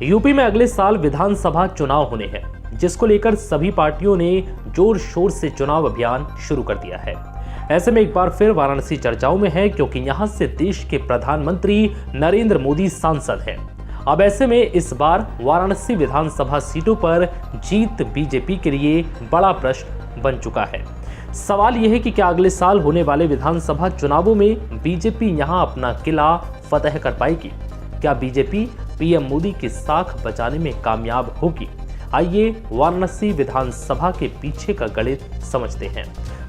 UP में अगले साल विधानसभा चुनाव होने हैं, जिसको लेकर सभी पार्टियों ने जोर शोर से चुनाव अभियान शुरू कर दिया है। ऐसे में एक बार फिर वाराणसी चर्चाओं में है, क्योंकि यहां से देश के प्रधानमंत्री नरेंद्र मोदी सांसद हैं। अब ऐसे में इस बार वाराणसी विधानसभा सीटों पर जीत बीजेपी के लिए बड़ा प्रश्न बन चुका है। सवाल यह है कि क्या अगले साल होने वाले विधानसभा चुनावों में बीजेपी यहां अपना किला फतह कर पाएगी? क्या बीजेपी पीएम मोदी की साख बचाने में कामयाब होगी? आइए वाराणसी विधानसभा के पीछे का गणित समझते हैं।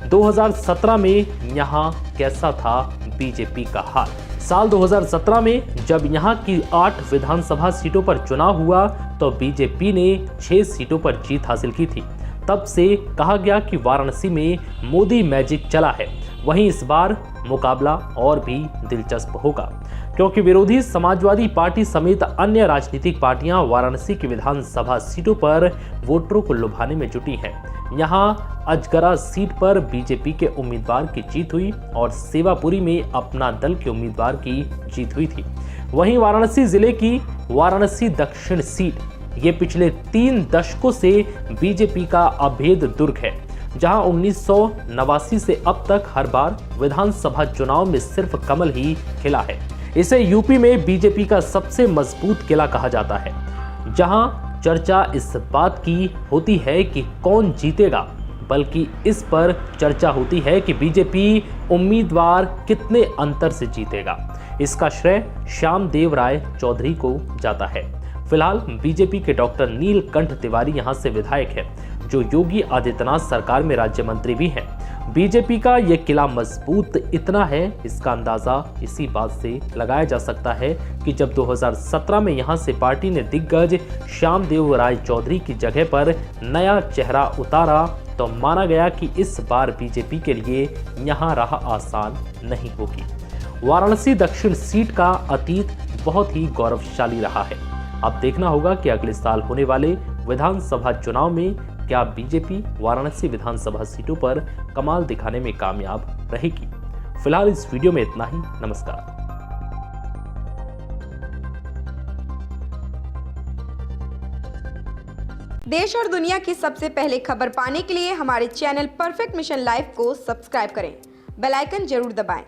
2017 में यहां कैसा था बीजेपी का हाल? साल 2017 में जब यहां की 8 विधानसभा सीटों पर चुनाव हुआ तो बीजेपी ने 6 सीटों पर जीत हासिल की थी। तब से कहा गया कि वाराणसी में मोदी मैजिक चला है। वहीं इस बार मुकाबला और भी दिलचस्प होगा, क्योंकि विरोधी समाजवादी पार्टी समेत अन्य राजनीतिक पार्टियां वाराणसी की विधानसभा सीटों पर वोटरों को लुभाने में जुटी हैं। यहां अजगरा सीट पर बीजेपी के उम्मीदवार की जीत हुई और सेवापुरी में अपना दल के उम्मीदवार की जीत हुई थी। वहीं वाराणसी जिले की वाराणसी दक्षिण सीट ये पिछले 3 दशकों से बीजेपी का अभेद दुर्ग है, जहां 1989 से अब तक हर बार विधानसभा चुनाव में सिर्फ कमल ही खिला है। इसे यूपी में बीजेपी का सबसे मजबूत किला कहा जाता है, जहां चर्चा इस बात की होती है कि कौन जीतेगा, बल्कि इस पर चर्चा होती है कि बीजेपी उम्मीदवार कितने अंतर से जीतेगा। इसका श्रेय श्यामदेव राय चौधरी को जाता है। फिलहाल बीजेपी के डॉक्टर नीलकंठ तिवारी यहां से विधायक है, जो योगी आदित्यनाथ सरकार में राज्य मंत्री भी हैं। बीजेपी का यह किला मजबूत इतना है, इसका अंदाजा इसी बात से लगाया जा सकता है कि जब 2017 में यहां से पार्टी ने दिग्गज श्यामदेव राय चौधरी की जगह पर नया चेहरा उतारा, तो माना गया कि इस बार बीजेपी के लिए यहां राह आसान नहीं होगी। वाराणसी दक्षिण सीट का अतीत बहुत ही गौरवशाली रहा है। अब देखना होगा कि अगले साल होने वाले विधानसभा चुनाव में क्या बीजेपी वाराणसी विधानसभा सीटों पर कमाल दिखाने में कामयाब रहेगी। फिलहाल इस वीडियो में इतना ही। नमस्कार। देश और दुनिया की सबसे पहले खबर पाने के लिए हमारे चैनल परफेक्ट मिशन लाइव को सब्सक्राइब करें। बेल आइकन जरूर दबाएं।